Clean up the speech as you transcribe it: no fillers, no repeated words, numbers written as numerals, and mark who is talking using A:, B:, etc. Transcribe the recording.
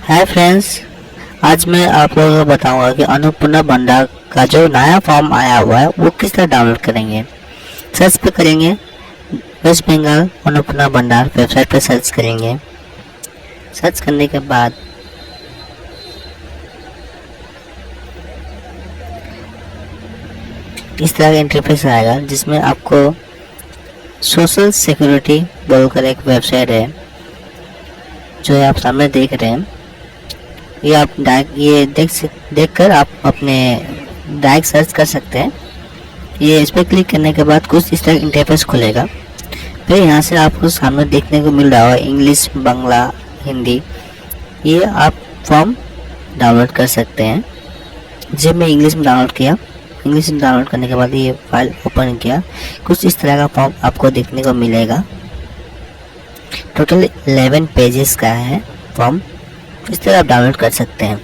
A: Hi friends, आज मैं आप लोगों को बताऊंगा कि अन्नपूर्णा भंडार का जो नया फॉर्म आया हुआ है वो किस तरह डाउनलोड करेंगे। सर्च पे करेंगे वेस्ट बंगाल अन्नपूर्णा भंडार, वेबसाइट पे सर्च करेंगे। सर्च करने के बाद इस तरह का इंटरफेस आएगा जिसमें आपको सोशल सिक्योरिटी बोलकर एक वेबसाइट है जो आप सामने देख रहे हैं। ये आप देख कर आप अपने डायरेक्ट सर्च कर सकते हैं। ये इस पर क्लिक करने के बाद कुछ इस तरह इंटरफेस खुलेगा। फिर यहाँ से आपको सामने देखने को मिल रहा होगा इंग्लिश, बांग्ला, हिंदी। ये आप फॉर्म डाउनलोड कर सकते हैं। जब मैं इंग्लिश में डाउनलोड किया, इंग्लिश में डाउनलोड करने के बाद ये फाइल ओपन किया, कुछ इस तरह का फॉर्म आपको देखने को मिलेगा। टोटल 11 पेजेस का है फॉर्म। इस तरह आप डाउनलोड कर सकते हैं।